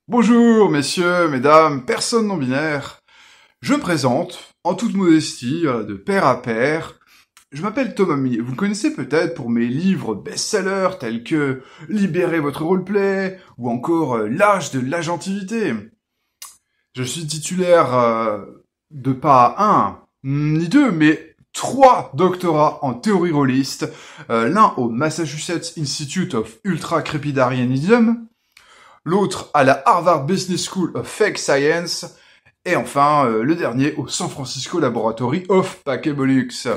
Bonjour, messieurs, mesdames, personnes non binaires. Je me présente, en toute modestie, de pair à pair. Je m'appelle Thomas Millet. Vous me connaissez peut-être pour mes livres best-sellers tels que Libérez votre roleplay ou encore L'âge de l'agentivité. Je suis titulaire de pas un, ni deux, mais trois doctorats en théorie rôliste, l'un au Massachusetts Institute of Ultra Crepidarianism, l'autre à la Harvard Business School of Fake Science, et enfin le dernier au San Francisco Laboratory of Pachybolux.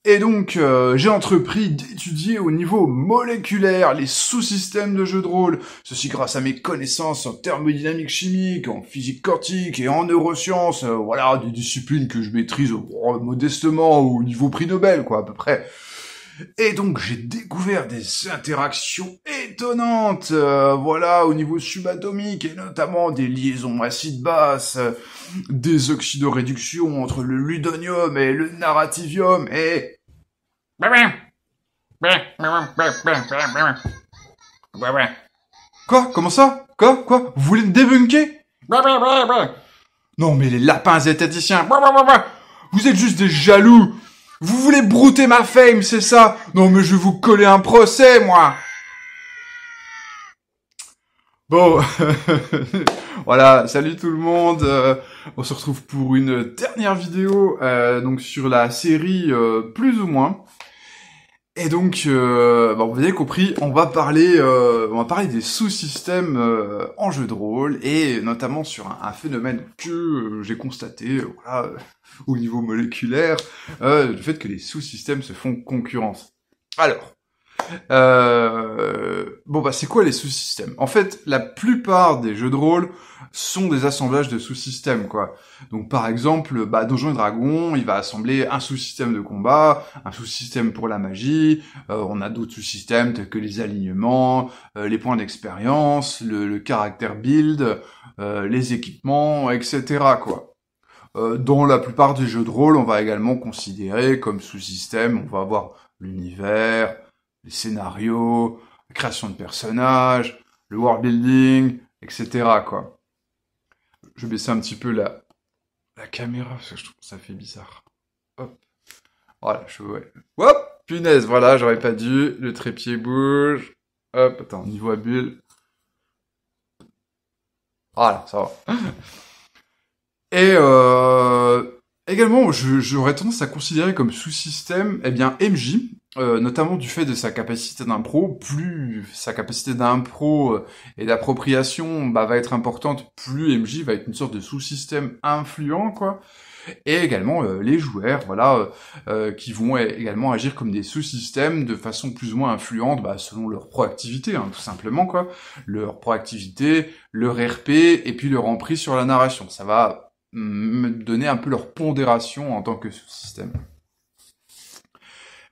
Et donc, j'ai entrepris d'étudier au niveau moléculaire les sous-systèmes de jeux de rôle, ceci grâce à mes connaissances en thermodynamique chimique, en physique quantique et en neurosciences, voilà, des disciplines que je maîtrise modestement au niveau prix Nobel, quoi, à peu près. Et donc j'ai découvert des interactions étonnantes, voilà, au niveau subatomique, et notamment des liaisons acide-base, des oxydoréductions entre le ludonium et le narrativium, et... Quoi? Comment ça? Quoi? Vous voulez me débunker? Non mais les lapins zététiciens, vous êtes juste des jaloux. Vous voulez brouter ma fame, c'est ça? Non mais je vais vous coller un procès, moi. Bon, voilà, salut tout le monde. On se retrouve pour une dernière vidéo, donc sur la série plus ou moins. Et donc, vous avez compris, on va parler des sous-systèmes en jeu de rôle et notamment sur un phénomène que j'ai constaté, voilà, au niveau moléculaire, le fait que les sous-systèmes se font concurrence. Alors. C'est quoi les sous-systèmes? En fait, la plupart des jeux de rôle sont des assemblages de sous-systèmes, quoi. Donc, par exemple, Donjons et Dragons, il va assembler un sous-système de combat, un sous-système pour la magie, on a d'autres sous-systèmes tels que les alignements, les points d'expérience, le caractère build, les équipements, etc., quoi. Dans la plupart des jeux de rôle, on va également considérer comme sous-système, on va avoir l'univers, les scénarios, la création de personnages, le world building, etc., quoi. Je vais baisser un petit peu la caméra, parce que je trouve que ça fait bizarre. Hop. Voilà, ouais. Hop! Punaise, voilà, j'aurais pas dû. Le trépied bouge. Hop, attends, niveau à bulle. Voilà, ça va. Et également, j'aurais tendance à considérer comme sous-système, MJ, notamment du fait de sa capacité d'impro. Plus sa capacité d'impro et d'appropriation va être importante, plus MJ va être une sorte de sous-système influent, quoi. Et également les joueurs, voilà, qui vont également agir comme des sous-systèmes de façon plus ou moins influente, selon leur proactivité, hein, tout simplement, quoi. Leur proactivité, leur RP, et puis leur emprise sur la narration. Ça va me donner un peu leur pondération en tant que sous-système.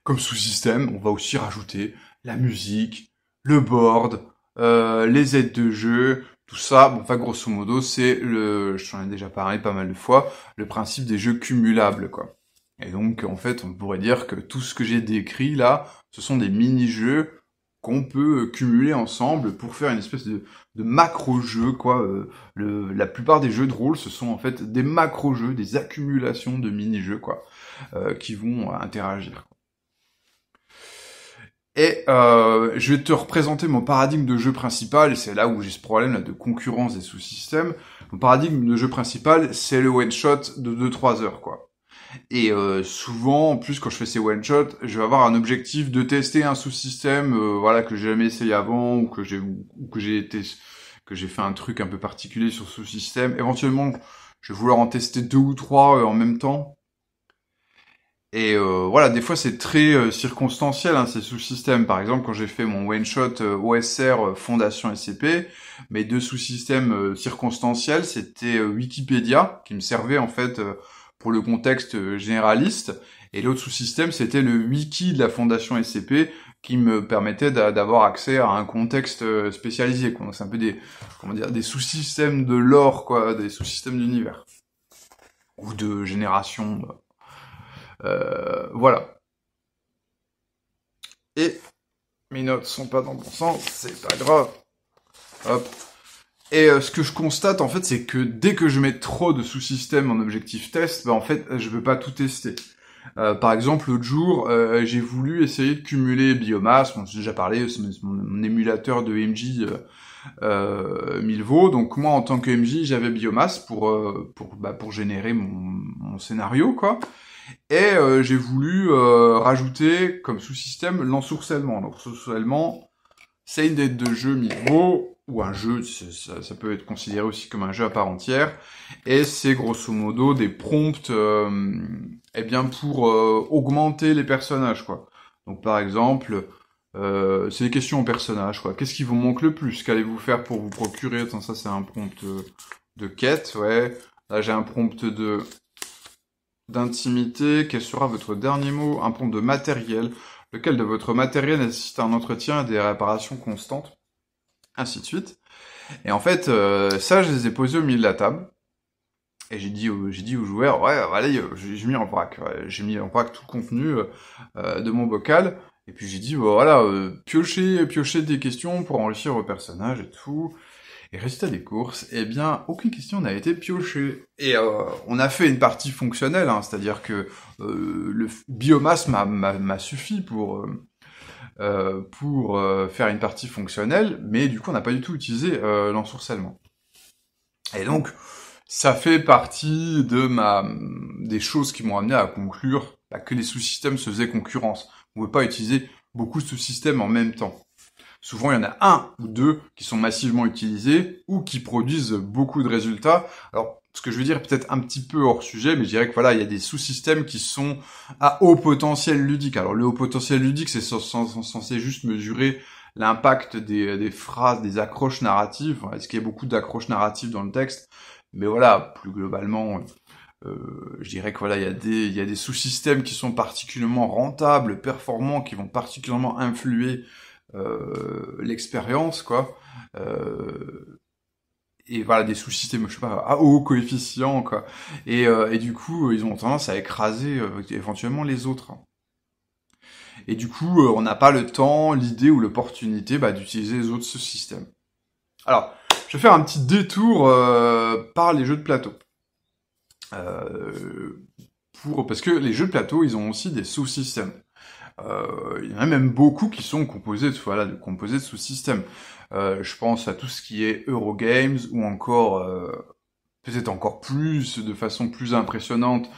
Comme sous-système, on va aussi rajouter la musique, le board, les aides de jeu, tout ça. Grosso modo, c'est j'en ai déjà parlé pas mal de fois, le principe des jeux cumulables, quoi. Et donc, en fait, on pourrait dire que tout ce que j'ai décrit là, ce sont des mini-jeux qu'on peut cumuler ensemble pour faire une espèce de macro-jeu, quoi. La plupart des jeux de rôle, ce sont en fait des macro-jeux, des accumulations de mini-jeux, quoi, qui vont interagir. Et je vais te représenter mon paradigme de jeu principal, et c'est là où j'ai ce problème là de concurrence des sous-systèmes. Mon paradigme de jeu principal, c'est le one-shot de 2-3 heures, quoi. Et souvent, en plus, quand je fais ces one-shots, je vais avoir un objectif de tester un sous-système, voilà, que j'ai jamais essayé avant, ou que j'ai fait un truc un peu particulier sur ce sous-système. Éventuellement, je vais vouloir en tester 2 ou 3 en même temps. Et voilà, des fois c'est très circonstanciel, hein, ces sous-systèmes. Par exemple, quand j'ai fait mon one-shot OSR Fondation SCP, mes deux sous-systèmes circonstanciels, c'était Wikipédia, qui me servait en fait pour le contexte généraliste, et l'autre sous-système, c'était le wiki de la Fondation SCP, qui me permettait d'avoir accès à un contexte spécialisé, quoi. C'est un peu des sous-systèmes de lore, quoi, des sous-systèmes d'univers. Ou de génération... voilà. Et mes notes sont pas dans le bon sens, c'est pas grave. Hop. Et ce que je constate, en fait, c'est que dès que je mets trop de sous-systèmes en objectif test, en fait, je peux pas tout tester. Par exemple, l'autre jour, j'ai voulu essayer de cumuler biomasse. Bon, j'ai déjà parlé, c'est mon émulateur de MJ 1000V. Donc moi, en tant que MJ, j'avais biomasse pour générer mon scénario, quoi. Et j'ai voulu rajouter comme sous-système l'ensourcellement. L'ensourcellement, c'est une aide de jeu MiVo, ou un jeu, ça peut être considéré aussi comme un jeu à part entière, et c'est grosso modo des prompts pour augmenter les personnages, quoi. Donc par exemple, c'est des questions aux personnages, quoi. Qu'est-ce qui vous manque le plus? Qu'allez-vous faire pour vous procurer? Attends, ça c'est un prompt de quête, ouais. Là j'ai un prompt d'intimité. Quel sera votre dernier mot? Un prompt de matériel. Lequel de votre matériel nécessite un entretien et des réparations constantes? Ainsi de suite. Et en fait, ça, je les ai posés au milieu de la table. Et j'ai dit aux joueurs, ouais, allez, j'ai mis en vrac. Ouais, j'ai mis en vrac tout le contenu de mon bocal. Et puis j'ai dit, voilà, piochez des questions pour enrichir vos personnages et tout. Et résultat des courses, eh bien, aucune question n'a été piochée. Et on a fait une partie fonctionnelle, hein, c'est-à-dire que le biomasse m'a suffi pour faire une partie fonctionnelle, mais du coup, on n'a pas du tout utilisé l'ensourcellement. Et donc, ça fait partie des choses qui m'ont amené à conclure que les sous-systèmes se faisaient concurrence. On ne pouvait pas utiliser beaucoup de sous-systèmes en même temps. Souvent, il y en a un ou deux qui sont massivement utilisés ou qui produisent beaucoup de résultats. Alors, ce que je veux dire est peut-être un petit peu hors sujet, mais je dirais que voilà, il y a des sous-systèmes qui sont à haut potentiel ludique. Alors, le haut potentiel ludique, c'est censé juste mesurer l'impact des phrases, des accroches narratives. Est-ce qu'il y a beaucoup d'accroches narratives dans le texte? Mais voilà, plus globalement, je dirais que voilà, il y a des sous-systèmes qui sont particulièrement rentables, performants, qui vont particulièrement influer l'expérience, quoi. Et voilà, des sous-systèmes, je sais pas, à haut coefficient, quoi. Et du coup, ils ont tendance à écraser éventuellement les autres. Et du coup, on n'a pas le temps, l'idée ou l'opportunité d'utiliser les autres sous-systèmes. Alors, je vais faire un petit détour par les jeux de plateau. Parce que les jeux de plateau, ils ont aussi des sous-systèmes. Il y en a même beaucoup qui sont composés de sous-systèmes. Je pense à tout ce qui est Eurogames ou encore peut-être encore plus de façon plus impressionnante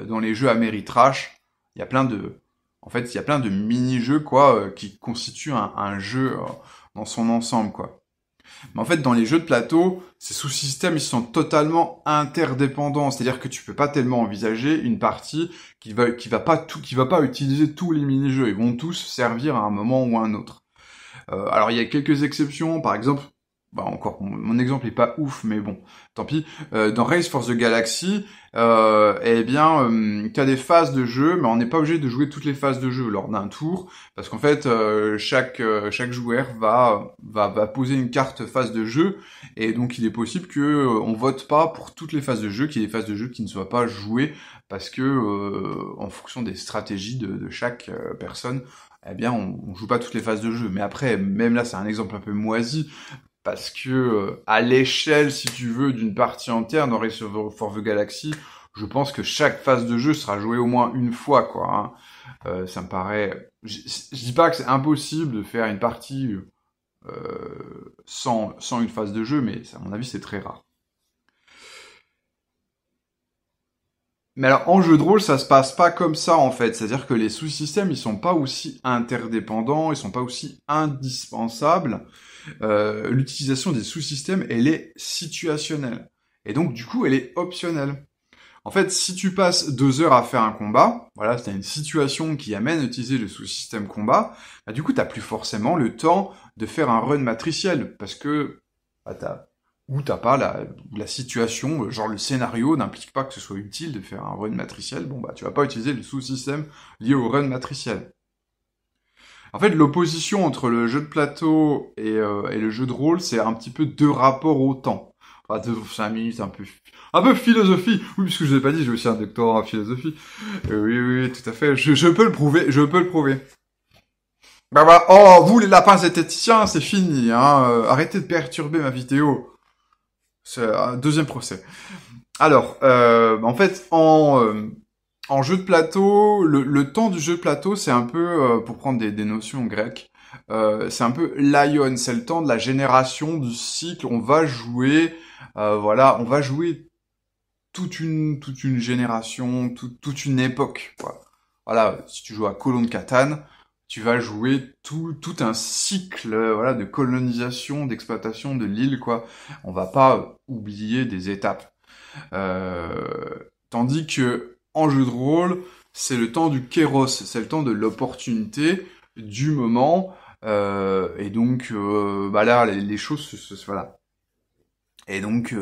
dans les jeux Ameritrash. Il y a plein de mini-jeux quoi qui constituent un jeu dans son ensemble quoi. Mais en fait, dans les jeux de plateau, ces sous-systèmes, ils sont totalement interdépendants. C'est-à-dire que tu peux pas tellement envisager une partie qui va pas utiliser tous les mini-jeux. Ils vont tous servir à un moment ou à un autre. Alors, il y a quelques exceptions. Par exemple, encore, mon exemple est pas ouf, mais bon, tant pis. Dans Race for the Galaxy, t'as des phases de jeu, mais on n'est pas obligé de jouer toutes les phases de jeu lors d'un tour, parce qu'en fait, chaque joueur va poser une carte phase de jeu, et donc il est possible que on vote pas pour toutes les phases de jeu, qu'il y ait des phases de jeu qui ne soient pas jouées, parce que en fonction des stratégies de chaque personne, eh bien, on joue pas toutes les phases de jeu. Mais après, même là, c'est un exemple un peu moisi. Parce que à l'échelle, si tu veux, d'une partie entière dans Race for the Galaxy, je pense que chaque phase de jeu sera jouée au moins une fois, quoi. Hein. Ça me paraît. Je dis pas que c'est impossible de faire une partie sans une phase de jeu, mais à mon avis, c'est très rare. Mais alors, en jeu de rôle, ça se passe pas comme ça, en fait. C'est-à-dire que les sous-systèmes, ils sont pas aussi interdépendants, ils sont pas aussi indispensables. L'utilisation des sous-systèmes, elle est situationnelle. Et donc, du coup, elle est optionnelle. En fait, si tu passes 2 heures à faire un combat, voilà, c'est une situation qui amène à utiliser le sous-système combat, du coup, t'as plus forcément le temps de faire un run matriciel, parce que t'as pas la situation, genre le scénario n'implique pas que ce soit utile de faire un run matriciel, tu vas pas utiliser le sous-système lié au run matriciel. En fait, l'opposition entre le jeu de plateau et le jeu de rôle, c'est un petit peu 2 rapports au temps. Enfin, 5 minutes, un peu philosophie. Oui, puisque je l'ai pas dit, j'ai aussi un doctorat en philosophie. Oui, tout à fait. Je peux le prouver, Oh, vous les lapins zététiciens, c'est fini, hein. Arrêtez de perturber ma vidéo. C'est un deuxième procès. Alors, en fait, en jeu de plateau, le temps du jeu de plateau, c'est un peu, pour prendre des notions grecques, c'est un peu l'aion, c'est le temps de la génération, du cycle. On va jouer, voilà, on va jouer toute une génération, toute une époque, quoi. Voilà, si tu joues à Call of Cthulhu, tu vas jouer tout un cycle, voilà, de colonisation, d'exploitation de l'île, quoi. On va pas oublier des étapes. Tandis que en jeu de rôle, c'est le temps du kéros, c'est le temps de l'opportunité, du moment, et donc, bah là, les choses, voilà. Et donc,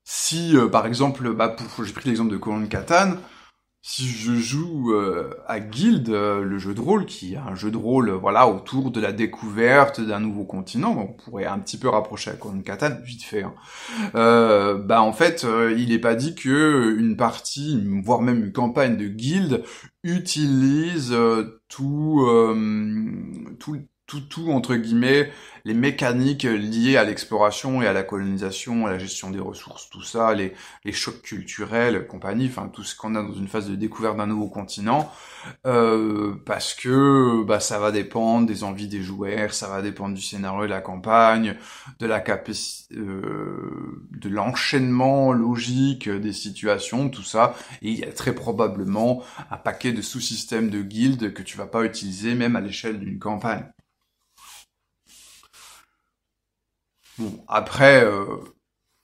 si, par exemple, bah, j'ai pris l'exemple de Call of Cthulhu, si je joue à Guild, le jeu de rôle, qui est un jeu de rôle, voilà, autour de la découverte d'un nouveau continent, on pourrait un petit peu rapprocher à Call of Cthulhu, vite fait, hein. Bah en fait, il est pas dit que une partie, voire même une campagne de Guild, utilise tout entre guillemets les mécaniques liées à l'exploration et à la colonisation, à la gestion des ressources, tout ça, les chocs culturels, compagnie, enfin tout ce qu'on a dans une phase de découverte d'un nouveau continent, parce que bah ça va dépendre des envies des joueurs, ça va dépendre du scénario de la campagne, de la capacité, de l'enchaînement logique des situations, tout ça, et il y a très probablement un paquet de sous-systèmes de guildes que tu vas pas utiliser même à l'échelle d'une campagne. Bon, après,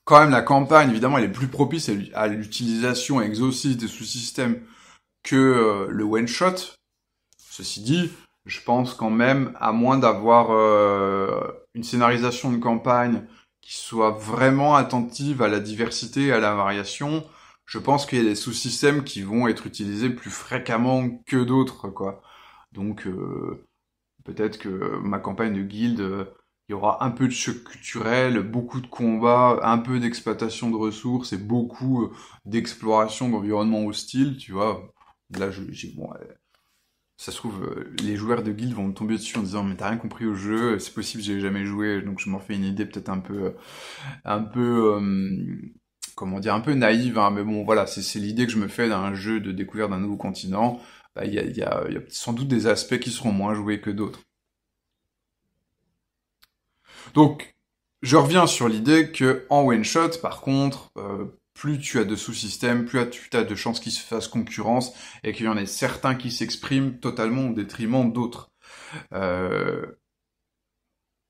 quand même la campagne, évidemment, elle est plus propice à l'utilisation exhaustive des sous-systèmes que le one-shot. Ceci dit, je pense quand même, à moins d'avoir une scénarisation de campagne qui soit vraiment attentive à la diversité et à la variation, je pense qu'il y a des sous-systèmes qui vont être utilisés plus fréquemment que d'autres, quoi. Donc, peut-être que ma campagne de guilde, il y aura un peu de choc culturel, beaucoup de combats, un peu d'exploitation de ressources et beaucoup d'exploration d'environnements hostiles, tu vois. Là, bon, ça se trouve, les joueurs de guild vont me tomber dessus en disant mais t'as rien compris au jeu, c'est possible, j'ai jamais joué, donc je m'en fais une idée peut-être un peu, comment dire, un peu naïve, hein, mais bon, voilà, c'est l'idée que je me fais d'un jeu de découverte d'un nouveau continent. Bah, il y a sans doute des aspects qui seront moins joués que d'autres. Donc, je reviens sur l'idée que en one shot, par contre, plus tu as de sous-systèmes, plus tu as de chances qu'ils se fassent concurrence et qu'il y en ait certains qui s'expriment totalement au détriment d'autres. Euh,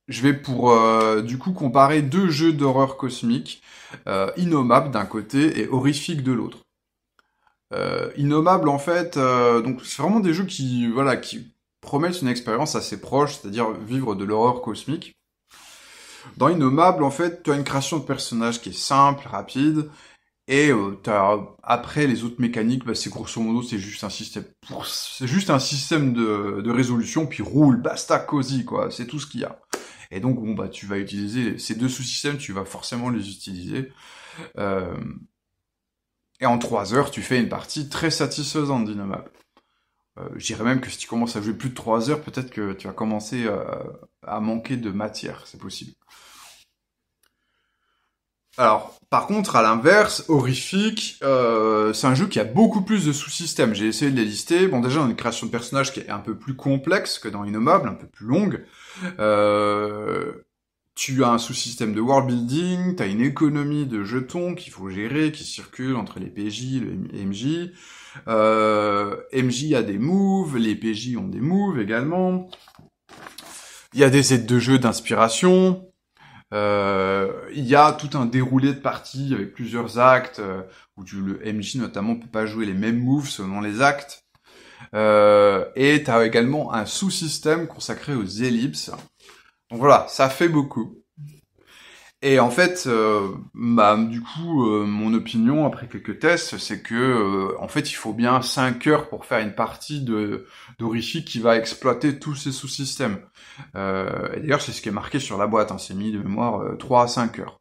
je vais pour du coup comparer deux jeux d'horreur cosmique, Innommable d'un côté et Horrifique de l'autre. Innommable en fait, donc c'est vraiment des jeux qui voilà qui promettent une expérience assez proche, c'est-à-dire vivre de l'horreur cosmique. Dans Innommable, en fait, tu as une création de personnage qui est simple, rapide, et après les autres mécaniques, bah, c'est grosso modo, c'est juste un système de résolution, puis roule, basta, cosy, quoi, c'est tout ce qu'il y a. Et donc, bon, bah, tu vas utiliser ces deux sous-systèmes, tu vas forcément les utiliser. Euh, et en 3 heures, tu fais une partie très satisfaisante d'Innommable. Je dirais même que si tu commences à jouer plus de 3 heures, peut-être que tu vas commencer à manquer de matière, c'est possible. Alors, par contre, à l'inverse, Horrifique, c'est un jeu qui a beaucoup plus de sous-systèmes. J'ai essayé de les lister. Bon, déjà, on a une création de personnage qui est un peu plus complexe que dans Innommable, un peu plus longue. Euh, Tu as un sous-système de world building, tu as une économie de jetons qu'il faut gérer, qui circulent entre les PJ, le MJ. MJ a des moves, les PJ ont des moves également. Il y a des aides de jeu d'inspiration. Il y a tout un déroulé de parties avec plusieurs actes, où le MJ notamment peut pas jouer les mêmes moves selon les actes. Et tu as également un sous-système consacré aux ellipses. Donc voilà, ça fait beaucoup. Et en fait, bah, du coup, mon opinion après quelques tests, c'est que en fait, il faut bien 5 heures pour faire une partie de d'Horrifique qui va exploiter tous ces sous-systèmes. Et d'ailleurs, c'est ce qui est marqué sur la boîte, hein, c'est mis de mémoire 3 à 5 heures.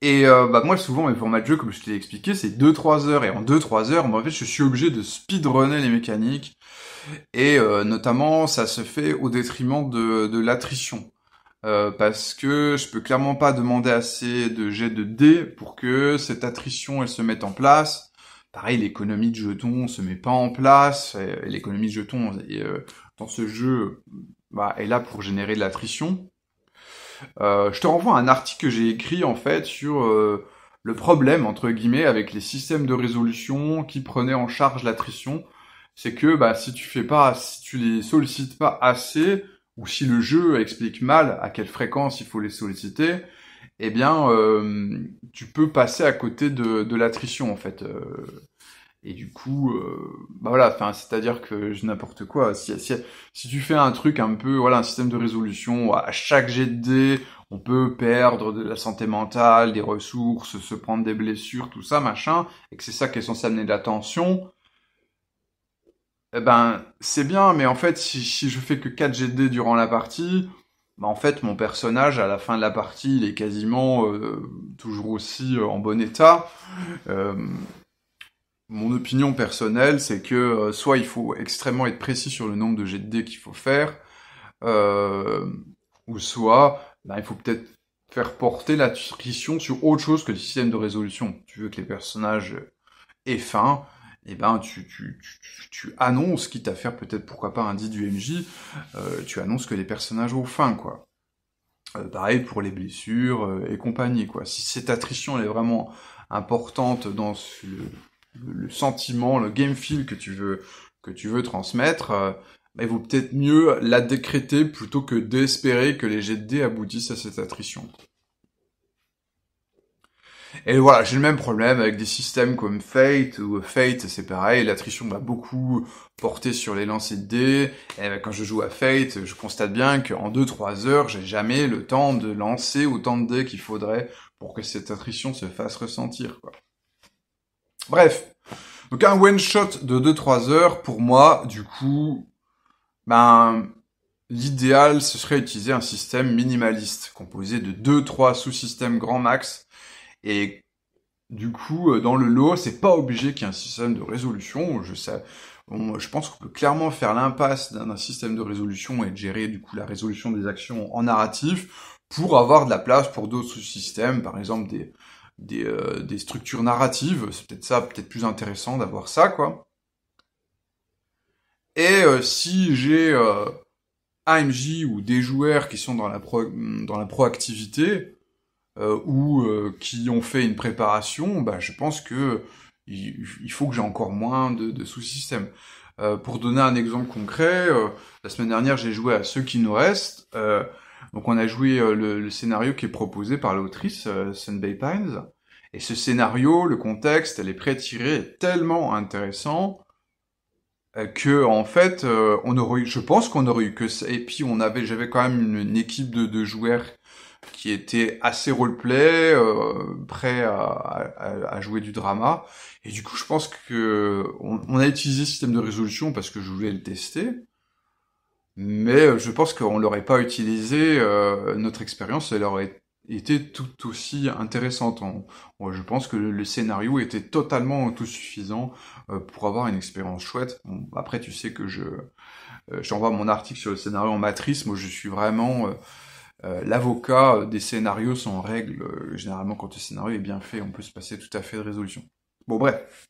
Et bah moi, souvent, mes formats de jeu, comme je te l'ai expliqué, c'est 2-3 heures. Et en 2-3 heures, bah, en fait, je suis obligé de speedrunner les mécaniques. Et notamment, ça se fait au détriment de l'attrition. parce que je peux clairement pas demander assez de jets de dés pour que cette attrition elle se mette en place. Pareil, l'économie de jetons se met pas en place. Et l'économie de jetons dans ce jeu est là pour générer de l'attrition. Je te renvoie à un article que j'ai écrit en fait sur le problème entre guillemets avec les systèmes de résolution qui prenaient en charge l'attrition. C'est que si tu les sollicites pas assez, ou si le jeu explique mal à quelle fréquence il faut les solliciter, eh bien, tu peux passer à côté de l'attrition, en fait. Et du coup, voilà, enfin, c'est-à-dire que n'importe quoi. Si tu fais un truc un peu, voilà, un système de résolution, où à chaque jet de dés, on peut perdre de la santé mentale, des ressources, se prendre des blessures, tout ça, machin, et que c'est ça qui est censé amener de la tension, eh ben, c'est bien, mais en fait, si je fais que 4 jets de dés durant la partie, en fait, mon personnage, à la fin de la partie, il est quasiment toujours aussi en bon état. Euh, Mon opinion personnelle, c'est que soit il faut extrêmement être précis sur le nombre de jets de dés qu'il faut faire, euh, ou soit il faut peut-être faire porter l'attrition sur autre chose que le système de résolution. Tu veux que les personnages aient faim, et ben tu annonces, quitte à faire peut-être pourquoi pas un dit du MJ, tu annonces que les personnages ont faim, quoi. Pareil pour les blessures et compagnie, quoi. Si cette attrition elle est vraiment importante dans le sentiment, le game feel que tu veux transmettre, il vaut peut-être mieux la décréter plutôt que d'espérer que les jets de dés aboutissent à cette attrition. Et voilà, j'ai le même problème avec des systèmes comme Fate, où Fate, c'est pareil, l'attrition va beaucoup porter sur les lancers de dés, et quand je joue à Fate, je constate bien qu'en 2-3 heures, j'ai jamais le temps de lancer autant de dés qu'il faudrait pour que cette attrition se fasse ressentir, quoi. Bref. Donc un one-shot de 2-3 heures, pour moi, du coup, l'idéal, ce serait utiliser un système minimaliste, composé de 2-3 sous-systèmes grand max, et du coup, dans le lot, c'est pas obligé qu'il y ait un système de résolution. Je pense qu'on peut clairement faire l'impasse d'un système de résolution et de gérer du coup la résolution des actions en narratif pour avoir de la place pour d'autres sous-systèmes, par exemple des structures narratives. C'est peut-être ça, peut-être plus intéressant d'avoir ça, quoi. Et si j'ai un MJ ou des joueurs qui sont dans la proactivité, ou qui ont fait une préparation, je pense que il faut que j'ai encore moins de sous-systèmes. Pour donner un exemple concret, la semaine dernière j'ai joué à Ceux qui nous restent, donc on a joué le scénario qui est proposé par l'autrice Sunbay Pines, et ce scénario, le contexte, les pré-tirés est tellement intéressant que en fait je pense qu'on aurait eu que ça, et puis j'avais quand même une équipe de joueurs qui était assez roleplay, prêt à jouer du drama. Et du coup, je pense que on a utilisé le système de résolution parce que je voulais le tester. Mais je pense qu'on l'aurait pas utilisé, notre expérience, elle aurait été tout aussi intéressante. Je pense que le scénario était totalement autosuffisant pour avoir une expérience chouette. Bon, après, tu sais que j'envoie mon article sur le scénario en matrice. Moi, je suis vraiment l'avocat des scénarios sans règles. Généralement, quand le scénario est bien fait, on peut se passer tout à fait de résolution. Bon, bref.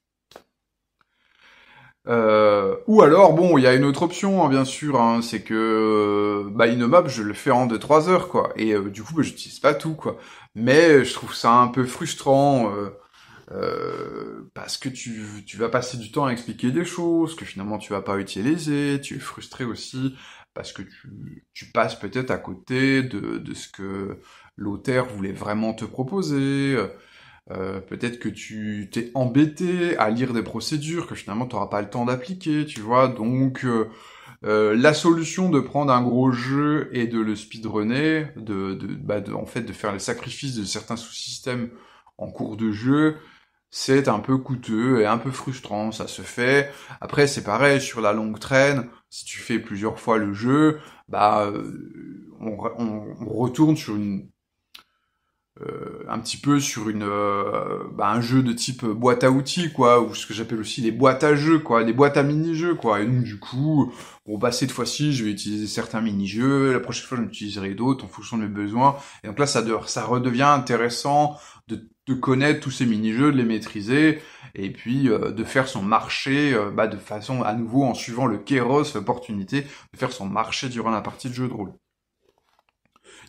Ou alors, bon, il y a une autre option, hein, bien sûr, hein, c'est que Innomable, je le fais en 2-3 heures, quoi. Et du coup, j'utilise pas tout, quoi. Mais je trouve ça un peu frustrant, parce que tu vas passer du temps à expliquer des choses que finalement tu vas pas utiliser, tu es frustré aussi parce que tu passes peut-être à côté de ce que l'auteur voulait vraiment te proposer. Peut-être que tu t'es embêté à lire des procédures que finalement tu n'auras pas le temps d'appliquer, tu vois. Donc la solution de prendre un gros jeu et de le speedrunner, en fait de faire le sacrifice de certains sous-systèmes en cours de jeu, c'est un peu coûteux et un peu frustrant, ça se fait. Après, c'est pareil, sur la longue traîne, si tu fais plusieurs fois le jeu, on retourne sur un petit peu sur un jeu de type boîte à outils, quoi, ou ce que j'appelle aussi les boîtes à jeux, quoi, les boîtes à mini-jeux, quoi. Et donc, du coup, bon, bah, cette fois-ci, je vais utiliser certains mini-jeux, la prochaine fois, j'en utiliserai d'autres en fonction de mes besoins. Et donc là, ça redevient intéressant de connaître tous ces mini-jeux, de les maîtriser, et puis de faire son marché, de façon, à nouveau, en suivant le kéros, l'opportunité, de faire son marché durant la partie de jeu de rôle.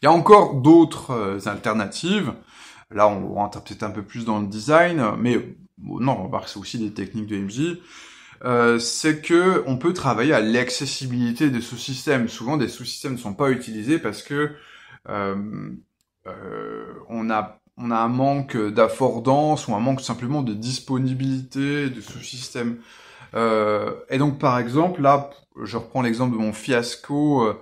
Il y a encore d'autres alternatives. Là, on rentre peut-être un peu plus dans le design, mais non, on va voir que c'est aussi des techniques de MJ. C'est que on peut travailler à l'accessibilité des sous-systèmes. Souvent, des sous-systèmes ne sont pas utilisés parce que on a un manque d'affordance ou un manque simplement de disponibilité de sous-systèmes. Et donc, par exemple, là, je reprends l'exemple de mon fiasco.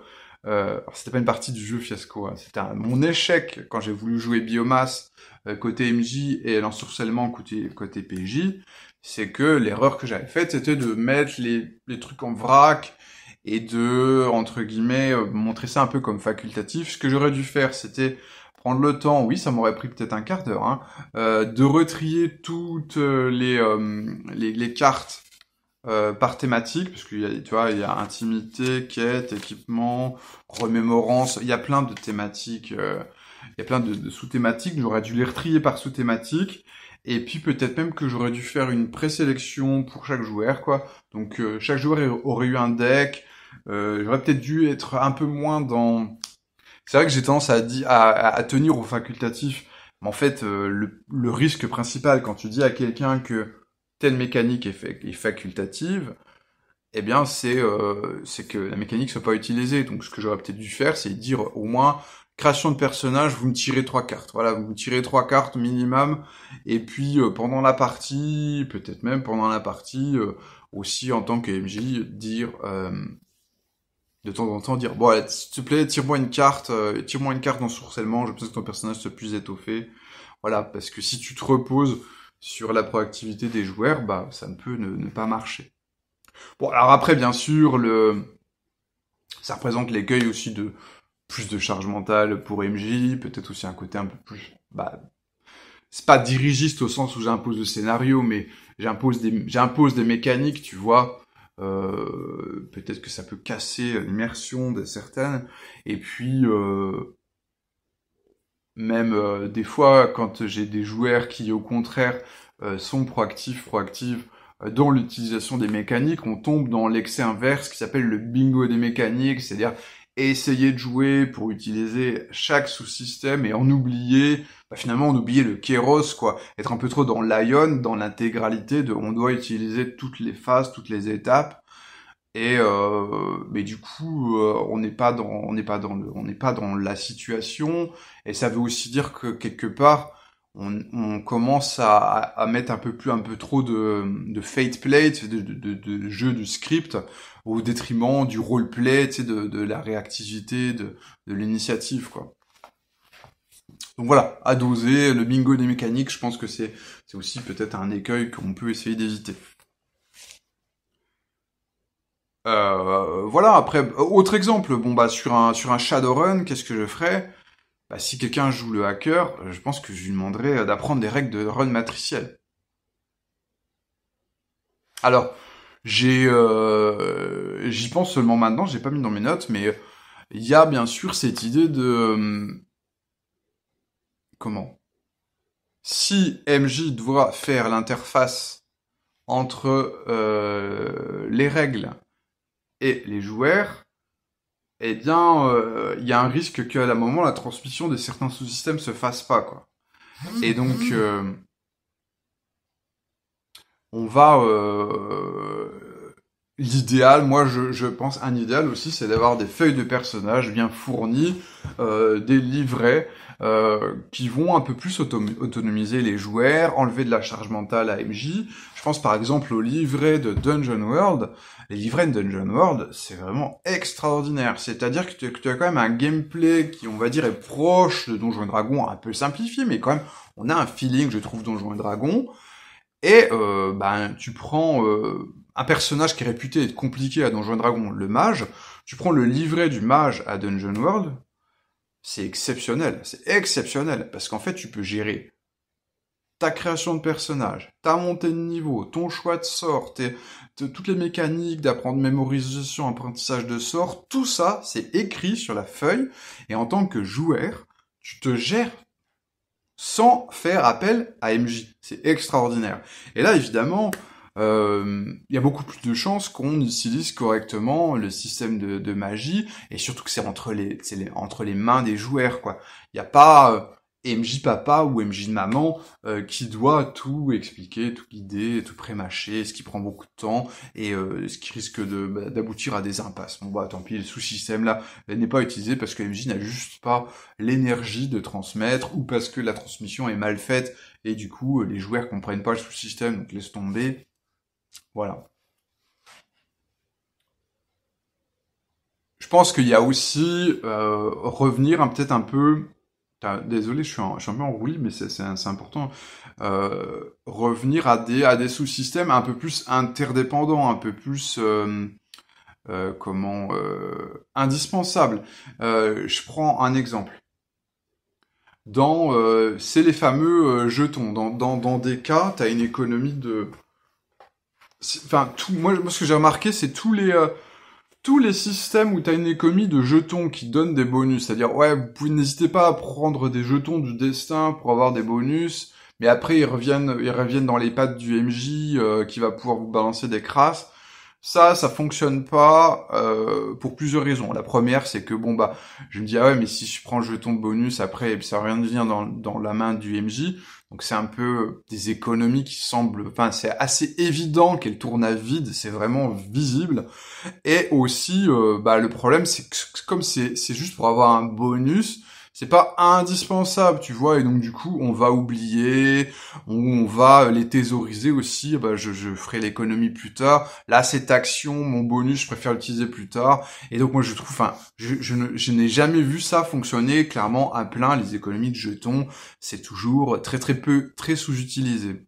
Alors c'était pas une partie du jeu fiasco, hein, c'était mon échec quand j'ai voulu jouer Biomasse côté MJ et l'ensorcellement côté PJ, c'est que l'erreur que j'avais faite, c'était de mettre les trucs en vrac et de, entre guillemets, montrer ça un peu comme facultatif. Ce que j'aurais dû faire, c'était prendre le temps, oui, ça m'aurait pris peut-être un quart d'heure, hein, de retrier toutes les cartes par thématique, parce qu'il y a, tu vois, il y a intimité, quête, équipement, remémorance, il y a plein de thématiques, il y a plein de sous-thématiques, j'aurais dû les retrier par sous-thématique, et puis peut-être même que j'aurais dû faire une présélection pour chaque joueur, quoi. Donc chaque joueur aurait eu un deck, j'aurais peut-être dû être un peu moins dans... C'est vrai que j'ai tendance à tenir au facultatif, mais en fait, le risque principal quand tu dis à quelqu'un que telle mécanique est facultative, eh bien c'est que la mécanique soit pas utilisée. Donc ce que j'aurais peut-être dû faire, c'est dire au moins création de personnage, vous me tirez 3 cartes. Voilà, vous me tirez 3 cartes minimum. Et puis pendant la partie, peut-être même pendant la partie, aussi en tant que MJ, dire de temps en temps dire bon allez, s'il te plaît, tire-moi une carte d'ensorcellement, j'ai besoin que ton personnage soit plus étoffé. Voilà, parce que si tu te reposes sur la proactivité des joueurs, bah ça ne peut ne pas marcher. Bon, alors après, bien sûr, ça représente l'écueil aussi de plus de charge mentale pour MJ, peut-être aussi un côté un peu plus... c'est pas dirigiste au sens où j'impose le scénario, mais j'impose des mécaniques, tu vois. Peut-être que ça peut casser l'immersion de certaines. Et puis... même des fois, quand j'ai des joueurs qui, au contraire, sont proactives, dans l'utilisation des mécaniques, on tombe dans l'excès inverse qui s'appelle le bingo des mécaniques, c'est-à-dire essayer de jouer pour utiliser chaque sous-système et finalement on oublier le kéros, quoi. Être un peu trop dans l'Ion, dans l'intégralité on doit utiliser toutes les phases, toutes les étapes. Et mais du coup, on n'est pas dans la situation, et ça veut aussi dire que quelque part, on commence à mettre un peu trop de fate play, de jeu du script, au détriment du roleplay, tu sais, de la réactivité, de l'initiative, quoi. Donc voilà, à doser, le bingo des mécaniques, je pense que c'est aussi peut-être un écueil qu'on peut essayer d'éviter. Voilà, après, autre exemple, bon bah sur un Shadowrun, qu'est-ce que je ferais? Bah si quelqu'un joue le hacker, je pense que je lui demanderais d'apprendre des règles de run matriciel. Alors, j'y pense seulement maintenant, j'ai pas mis dans mes notes, mais il y a bien sûr cette idée de comment? Si MJ doit faire l'interface entre les règles et les joueurs, eh bien, il y a un risque qu'à un moment, la transmission de certains sous-systèmes se fasse pas, quoi. Et donc, on va... l'idéal, moi, je pense, un idéal aussi, c'est d'avoir des feuilles de personnages bien fournies, des livrets, qui vont un peu plus autonomiser les joueurs, enlever de la charge mentale à MJ. Je pense par exemple au livret de Dungeon World. Les livrets de Dungeon World, c'est vraiment extraordinaire. C'est-à-dire que tu as quand même un gameplay qui, on va dire, est proche de Donjons et Dragons, un peu simplifié, mais quand même, on a un feeling, je trouve, Donjons et Dragons. Et tu prends un personnage qui est réputé être compliqué à Donjons et Dragons, le mage. Tu prends le livret du mage à Dungeon World. c'est exceptionnel, parce qu'en fait, tu peux gérer ta création de personnage, ta montée de niveau, ton choix de sort, toutes les mécaniques d'apprendre mémorisation, apprentissage de sort, tout ça, c'est écrit sur la feuille, et en tant que joueur, tu te gères sans faire appel à MJ. C'est extraordinaire. Et là, évidemment, il y a beaucoup plus de chances qu'on utilise correctement le système de magie, et surtout que c'est entre les mains des joueurs, quoi. Il n'y a pas MJ papa ou MJ maman qui doit tout expliquer, tout guider, tout prémâcher, ce qui prend beaucoup de temps et ce qui risque d'aboutir à des impasses. Bon bah tant pis, le sous-système là n'est pas utilisé parce que MJ n'a juste pas l'énergie de transmettre ou parce que la transmission est mal faite et du coup les joueurs comprennent pas le sous-système, donc laisse tomber. Voilà. Je pense qu'il y a aussi revenir peut-être un peu. Désolé, je suis un peu en roulis, mais c'est important. Revenir à des sous-systèmes un peu plus interdépendants, un peu plus indispensables. Je prends un exemple. C'est les fameux jetons. Dans des cas, t'as une économie de. Enfin, moi, ce que j'ai remarqué, c'est tous les systèmes où t'as une économie de jetons qui donnent des bonus, c'est-à-dire, ouais, n'hésitez pas à prendre des jetons du destin pour avoir des bonus, mais après ils reviennent dans les pattes du MJ qui va pouvoir vous balancer des crasses. Ça fonctionne pas pour plusieurs raisons. La première, c'est que bon bah, je me dis ah ouais, mais si je prends le jeton de bonus après, ça revient dans la main du MJ. Donc c'est un peu des économies qui semblent, enfin c'est assez évident qu'elles tournent à vide, c'est vraiment visible. Et aussi, le problème c'est que comme c'est juste pour avoir un bonus, c'est pas indispensable, tu vois, et donc du coup on va oublier, on va les thésauriser aussi, je ferai l'économie plus tard, là cette action, mon bonus, je préfère l'utiliser plus tard, et donc moi je trouve, enfin, je n'ai jamais vu ça fonctionner clairement à plein, les économies de jetons, c'est toujours très sous-utilisé.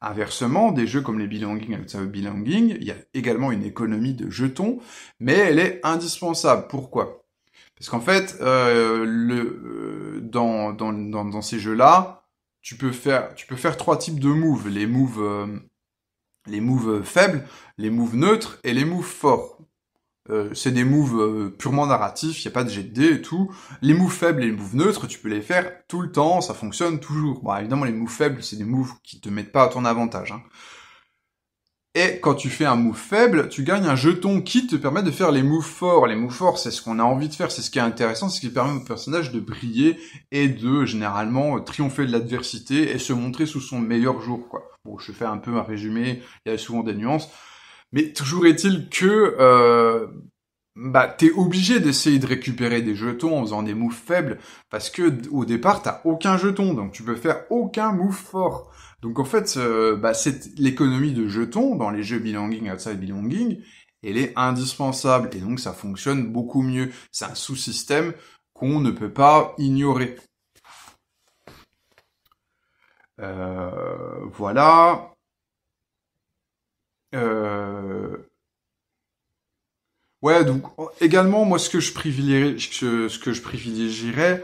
Inversement, des jeux comme les Belonging Outside Belonging, il y a également une économie de jetons, mais elle est indispensable. Pourquoi ? Parce qu'en fait, dans ces jeux-là, tu peux faire trois types de moves. Les moves faibles, les moves neutres et les moves forts. C'est des moves purement narratifs, il n'y a pas de jet de dés et tout. Les moves faibles et les moves neutres, tu peux les faire tout le temps, ça fonctionne toujours. Bon, évidemment, les moves faibles, c'est des moves qui te mettent pas à ton avantage, hein. Et quand tu fais un move faible, tu gagnes un jeton qui te permet de faire les moves forts. Les moves forts, c'est ce qu'on a envie de faire, c'est ce qui est intéressant, c'est ce qui permet au personnage de briller et de, généralement, triompher de l'adversité et se montrer sous son meilleur jour, quoi. Bon, je fais un peu un résumé, il y a souvent des nuances. Mais toujours est-il que t'es obligé d'essayer de récupérer des jetons en faisant des moves faibles, parce que au départ, t'as aucun jeton, donc tu peux faire aucun move fort. Donc en fait, c'est l'économie de jetons dans les jeux Belonging Outside Belonging, elle est indispensable, et donc ça fonctionne beaucoup mieux. C'est un sous-système qu'on ne peut pas ignorer. Voilà. Ouais, donc également moi ce que je privilégierais,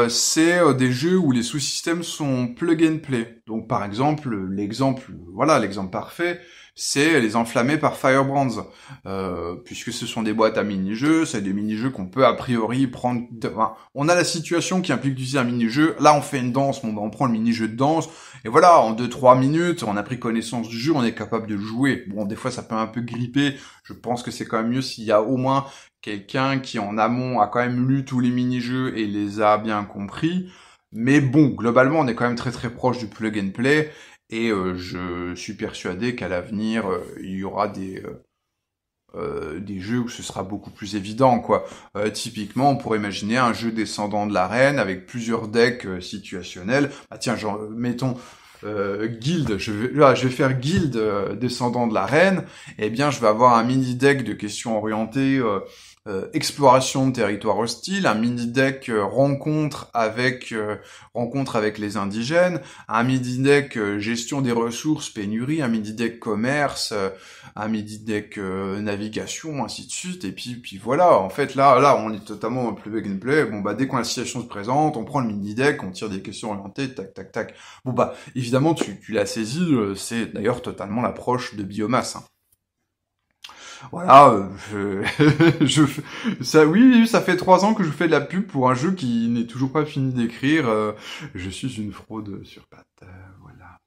c'est des jeux où les sous-systèmes sont plug and play. Donc par exemple, l'exemple parfait, c'est les enflammés par Firebrands, puisque ce sont des boîtes à mini-jeux, c'est des mini-jeux qu'on peut a priori prendre. Enfin, on a la situation qui implique d'utiliser un mini-jeu. Là, on fait une danse, on prend le mini-jeu de danse, et voilà, en 2-3 minutes, on a pris connaissance du jeu, on est capable de le jouer. Bon, des fois, ça peut un peu gripper. Je pense que c'est quand même mieux s'il y a au moins quelqu'un qui en amont a quand même lu tous les mini-jeux et les a bien compris. Mais bon, globalement, on est quand même très proche du plug and play. Et je suis persuadé qu'à l'avenir, il y aura des jeux où ce sera beaucoup plus évident, quoi. Typiquement, on pourrait imaginer un jeu descendant de l'arène avec plusieurs decks situationnels. Ah tiens, genre, mettons Guild. Je vais faire Guild descendant de l'arène. Eh bien, je vais avoir un mini deck de questions orientées exploration de territoire hostile, un mini-deck rencontre avec les indigènes, un mini-deck gestion des ressources, pénurie, un mini-deck commerce, un mini-deck navigation, ainsi de suite, et puis voilà, en fait là on est totalement dans le plug and play. Bon bah dès que la situation se présente, on prend le mini-deck, on tire des questions orientées, tac tac tac. Bon bah évidemment tu l'as saisi, c'est d'ailleurs totalement l'approche de Biomasse, hein. Voilà, ça, oui, ça fait 3 ans que je fais de la pub pour un jeu qui n'est toujours pas fini d'écrire. Je suis une fraude sur pattes, voilà.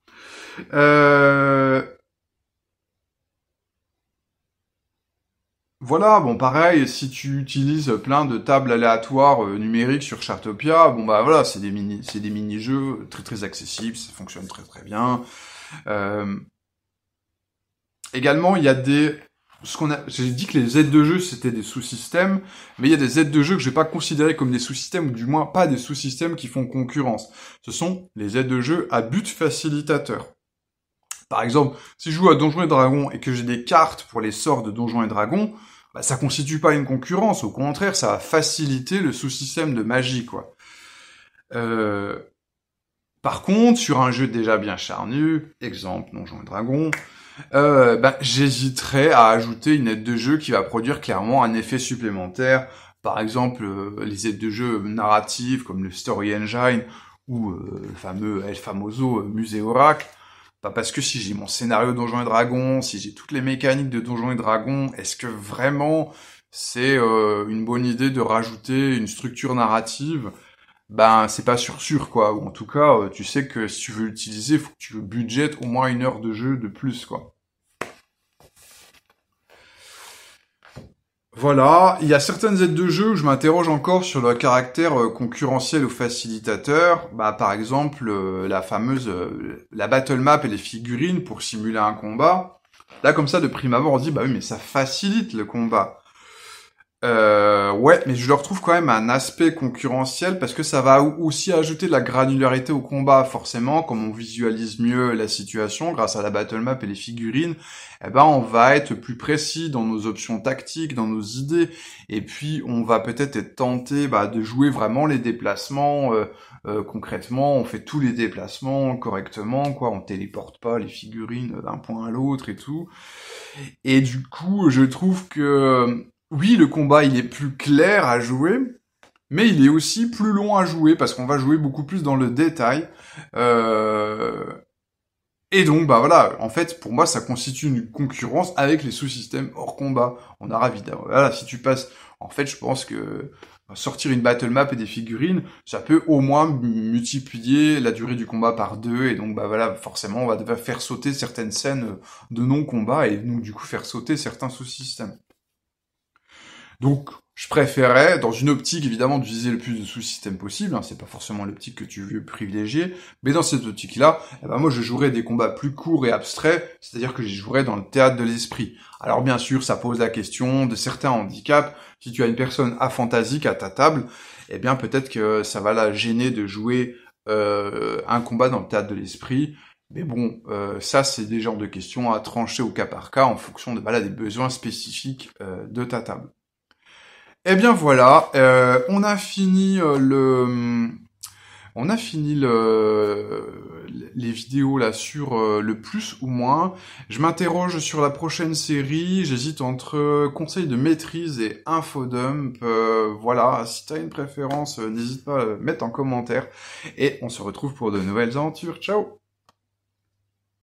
Voilà, bon pareil, si tu utilises plein de tables aléatoires numériques sur Chartopia, bon bah voilà, c'est des mini-jeux très très accessibles, ça fonctionne très très bien. Également, il y a j'ai dit que les aides de jeu c'était des sous-systèmes, mais il y a des aides de jeu que je vais pas considérer comme des sous-systèmes, ou du moins pas des sous-systèmes qui font concurrence. Ce sont les aides de jeu à but facilitateur. Par exemple, si je joue à Donjons et Dragons et que j'ai des cartes pour les sorts de Donjons et Dragons, bah, ça constitue pas une concurrence, au contraire, ça va faciliter le sous-système de magie, quoi. Par contre, sur un jeu déjà bien charnu, exemple Donjons et Dragons, j'hésiterais à ajouter une aide de jeu qui va produire clairement un effet supplémentaire. Par exemple, les aides de jeu narratives comme le Story Engine ou le fameux El Famoso Musée Oracle. Bah parce que si j'ai mon scénario Donjons et Dragons, si j'ai toutes les mécaniques de Donjons et Dragons, est-ce que vraiment c'est une bonne idée de rajouter une structure narrative? Ben c'est pas sûr quoi. Ou en tout cas, tu sais que si tu veux l'utiliser, il faut que tu budgètes au moins 1 heure de jeu de plus, quoi. Voilà, il y a certaines aides de jeu où je m'interroge encore sur le caractère concurrentiel ou facilitateur. Bah, par exemple, la fameuse la battle map et les figurines pour simuler un combat. Là, comme ça, de prime abord, on se dit, bah oui, mais ça facilite le combat. Ouais, mais je leur trouve quand même un aspect concurrentiel parce que ça va aussi ajouter de la granularité au combat, forcément, comme on visualise mieux la situation grâce à la battle map et les figurines, eh ben on va être plus précis dans nos options tactiques, dans nos idées, et puis on va peut-être être tenté de jouer vraiment les déplacements. Concrètement, on fait tous les déplacements correctement, quoi. On téléporte pas les figurines d'un point à l'autre et tout. Et du coup, je trouve que oui, le combat il est plus clair à jouer, mais il est aussi plus long à jouer parce qu'on va jouer beaucoup plus dans le détail. Euh, Et donc, bah voilà, en fait, pour moi, ça constitue une concurrence avec les sous-systèmes hors combat. On a ravi d'avoir. Voilà, si tu passes, en fait, je pense que sortir une battle map et des figurines, ça peut au moins multiplier la durée du combat par 2, et donc bah voilà, forcément, on va devoir faire sauter certaines scènes de non-combat et donc du coup faire sauter certains sous-systèmes. Donc, je préférais, dans une optique évidemment, d'utiliser le plus de sous-systèmes possible, hein, c'est pas forcément l'optique que tu veux privilégier, mais dans cette optique-là, moi je jouerais des combats plus courts et abstraits, c'est-à-dire que j'y jouerais dans le théâtre de l'esprit. Alors bien sûr, ça pose la question de certains handicaps. Si tu as une personne aphantasique à ta table, eh bien peut-être que ça va la gêner de jouer un combat dans le théâtre de l'esprit. Mais bon, ça c'est des genres de questions à trancher au cas par cas en fonction des besoins spécifiques de ta table. Eh bien voilà, on a fini les vidéos là sur le plus ou moins. Je m'interroge sur la prochaine série. J'hésite entre conseils de maîtrise et infodump. Voilà, si t'as une préférence, n'hésite pas à le mettre en commentaire. Et on se retrouve pour de nouvelles aventures. Ciao!